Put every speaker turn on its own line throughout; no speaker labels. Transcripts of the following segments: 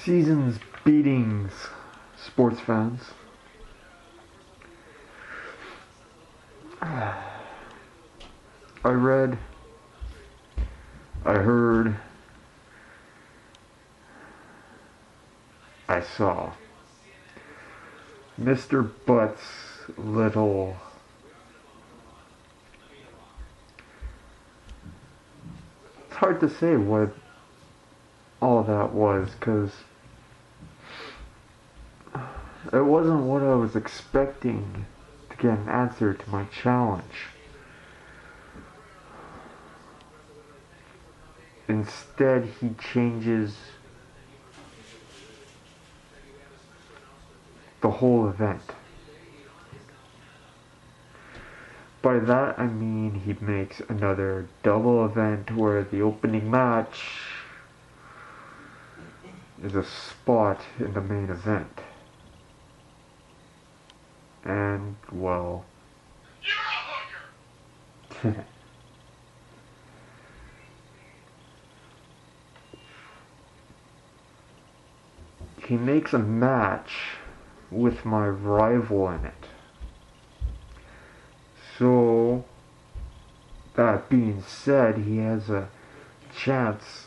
Season's beatings, sports fans. I read, I heard, I saw Mr. Butt's little it's hard to say what all that was, because it wasn't what I was expecting to get an answer to my challenge. Instead, he changes the whole event. By that I mean he makes another double event where the opening match is a spot in the main event. And, well, you're a hooker! He makes a match with my rival in it. So, that being said, he has a chance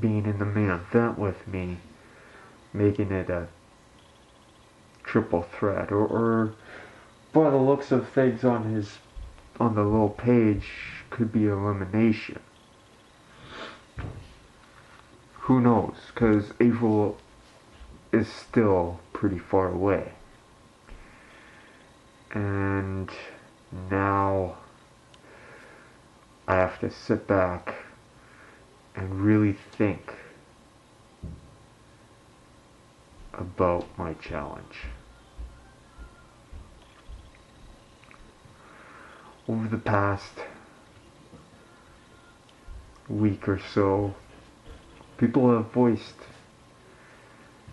being in the main event with me, making it a triple threat, or by the looks of things on the little page, could be elimination. Who knows? Because April is still pretty far away, and now I have to sit back and really think about my challenge. Over the past week or so, people have voiced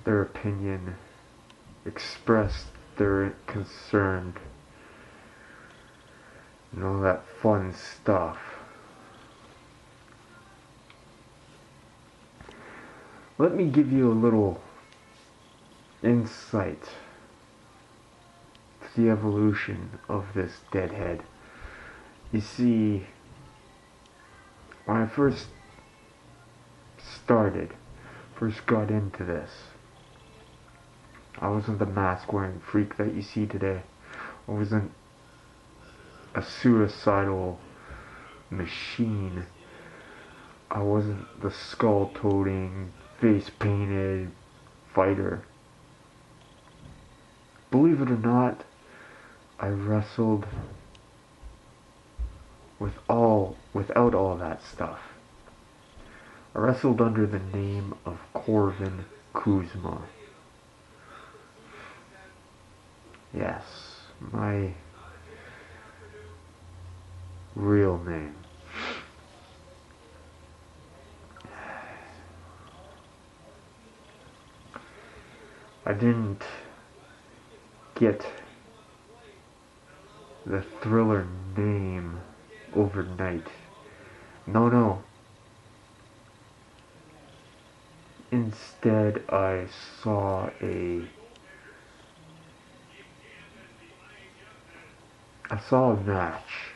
their opinion, expressed their concern, and all that fun stuff. Let me give you a little insight to the evolution of this deadhead. You see, when I first got into this, I wasn't the mask wearing freak that you see today. I wasn't a suicidal machine. I wasn't the skull toting, face painted fighter. Believe it or not, I wrestled without all that stuff. I wrestled under the name of Korvin Kuzma. Yes, my real name. I didn't get the Thriller name overnight. No. Instead, I saw a match,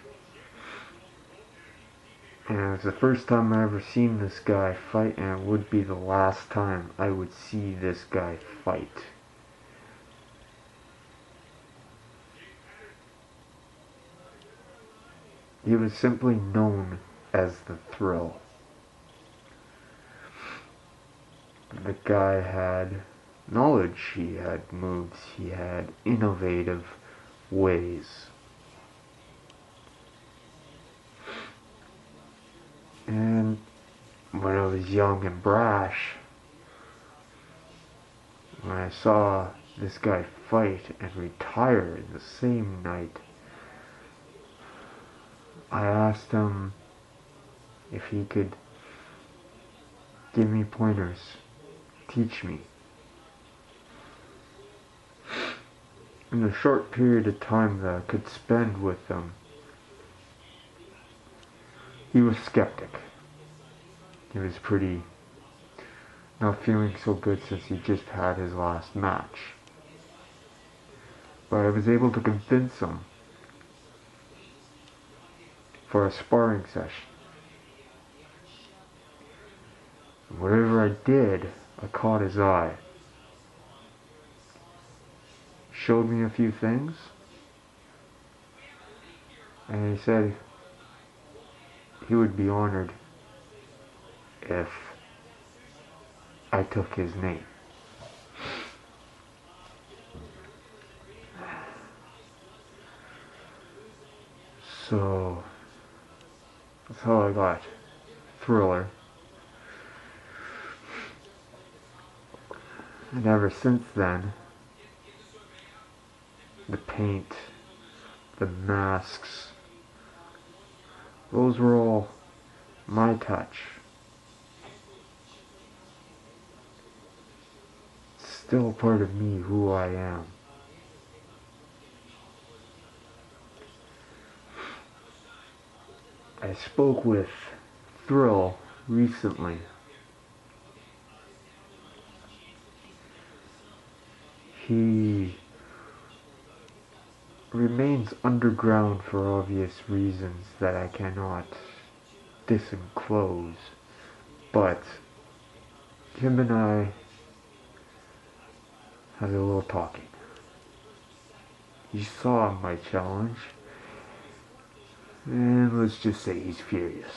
and it was the first time I ever seen this guy fight, and it would be the last time I would see this guy fight. He was simply known as the Thrill. The guy had knowledge, he had moves, he had innovative ways. And when I was young and brash, when I saw this guy fight and retire in the same night, I asked him if he could give me pointers, teach me. In the short period of time that I could spend with him, he was skeptic. He was pretty not feeling so good since he just had his last match. But I was able to convince him for a sparring session. Whatever I did, I caught his eye. Showed me a few things, and he said he would be honored if I took his name. So that's how I got Thriller. And ever since then, the paint, the masks, those were all my touch. Still a part of me, who I am. I spoke with Thrill recently. He remains underground for obvious reasons that I cannot disclose, but him and I had a little talking. He saw my challenge, and let's just say he's furious.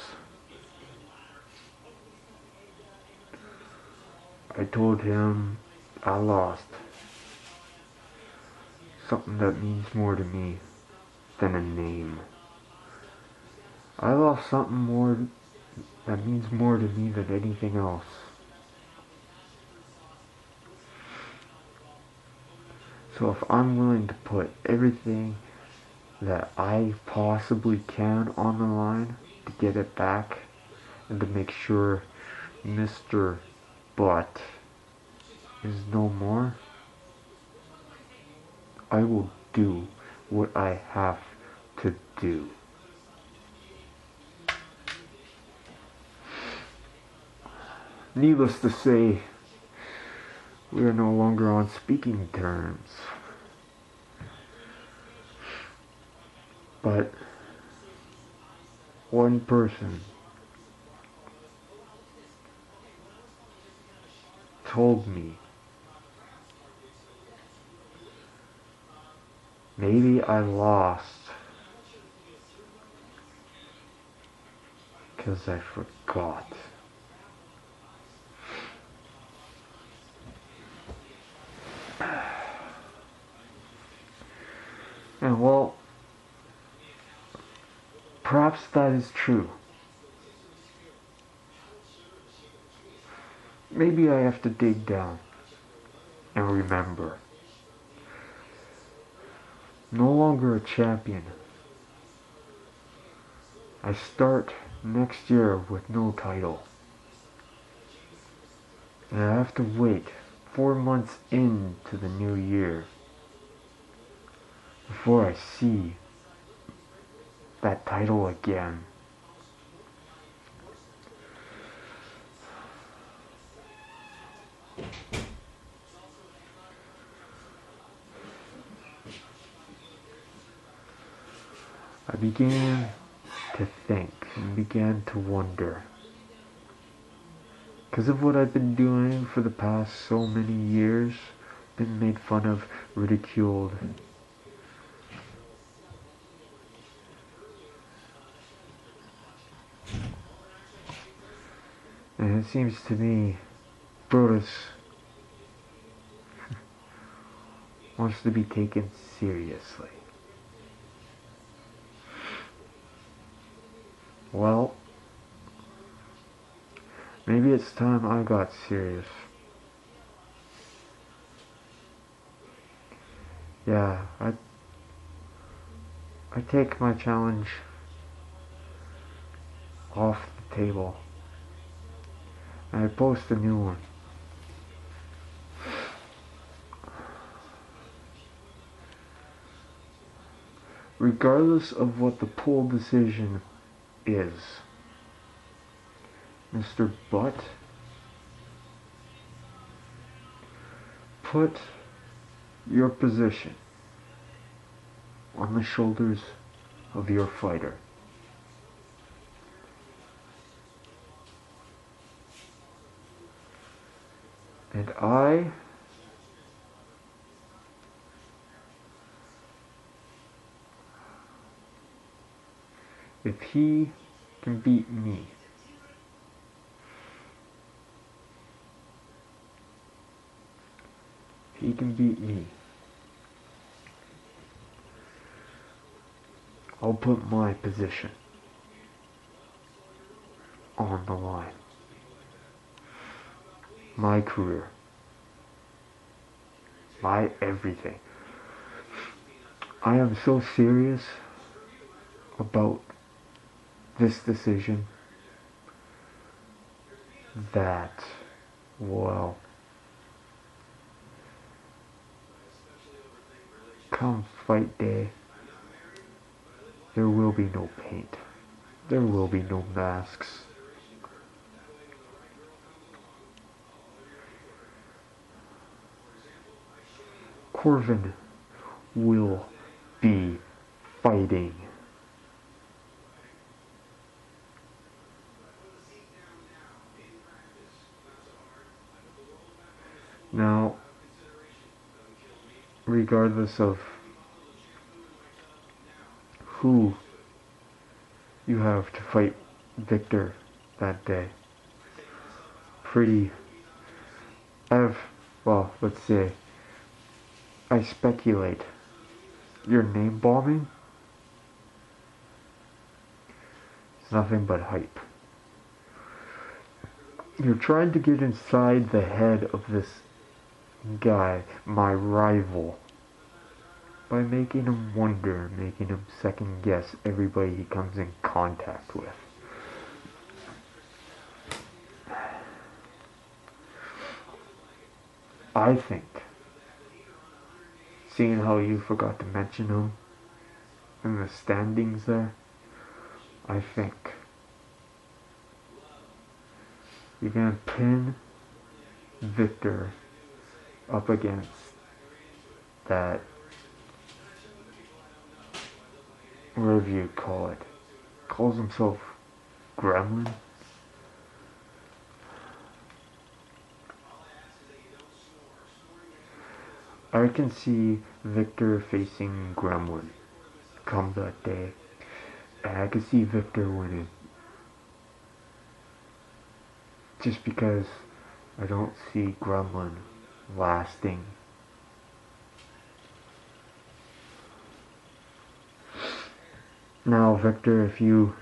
I told him I lost something that means more to me than a name. I lost something more that means more to me than anything else. So if I'm willing to put everything that I possibly can on the line to get it back and to make sure Mr. Butt is no more, I will do what I have to do. Needless to say, we are no longer on speaking terms. But one person told me maybe I lost because I forgot. And well, perhaps that is true. Maybe I have to dig down and remember. No longer a champion. I start next year with no title. And I have to wait 4 months into the new year before I see that title again. I began to think and began to wonder, because of what I've been doing for the past so many years, been made fun of, ridiculed. And it seems to me Brodus wants to be taken seriously. Well, maybe it's time I got serious. Yeah, I take my challenge off the table. And I post a new one. Regardless of what the poll decision is, Mr. Butt put your position on the shoulders of your fighter. And if he can beat me, I'll put my position on the line. My career. My everything. I am so serious about this decision that, well, come fight day, there will be no paint. There will be no masks. Korvin will be fighting. Now, regardless of who you have to fight Victor that day, well, let's say, I speculate your name bombing is nothing but hype. You're trying to get inside the head of this guy, my rival, by making him wonder, making him second guess everybody he comes in contact with. I think, seeing how you forgot to mention him in the standings there, I think you're gonna pin Victor up against that, whatever you call it, calls himself Gremlin. I can see Victor facing Gremlin come that day, and I can see Victor winning. Just because I don't see Gremlin lasting. Now, Victor, if you're,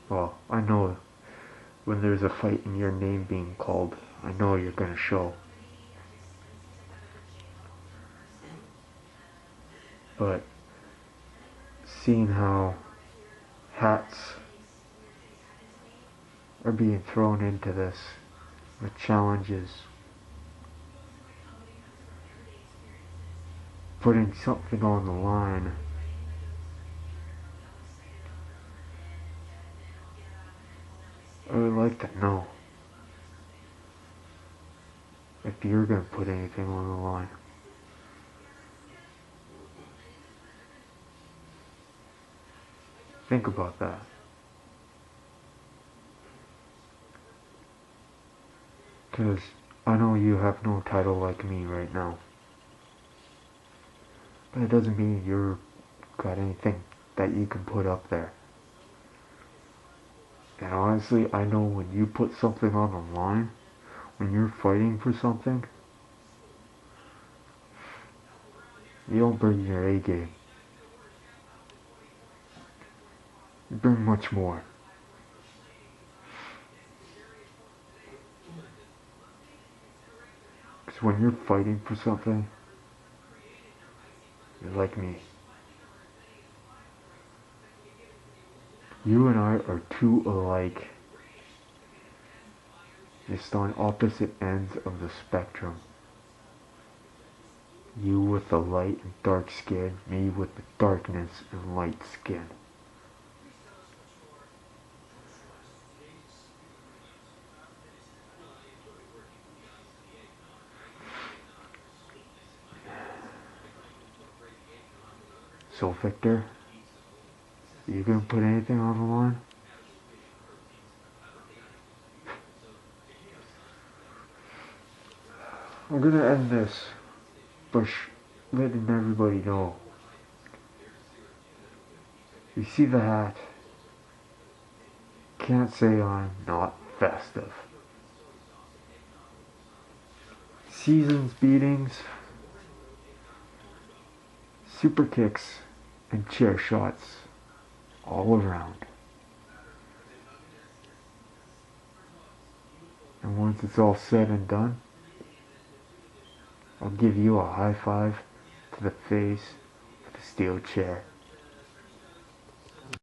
well, I know when there's a fight and your name being called, I know you're gonna show. But seeing how hats are being thrown into this, the challenges, putting something on the line, I would like to know if you're gonna put anything on the line. Think about that. Because I know you have no title like me right now. But it doesn't mean you've got anything that you can put up there. And honestly, I know when you put something on the line, when you're fighting for something, you don't bring your A game. You bring much more. Because when you're fighting for something, you're like me. You and I are too alike, just on opposite ends of the spectrum. You with the light and dark skin, me with the darkness and light skin. So Victor, you gonna put anything on the line? I'm gonna end this by letting everybody know. You see the hat? Can't say I'm not festive. Seasons beatings, super kicks, and chair shots all around. And once it's all said and done, I'll give you a high five to the face of the steel chair.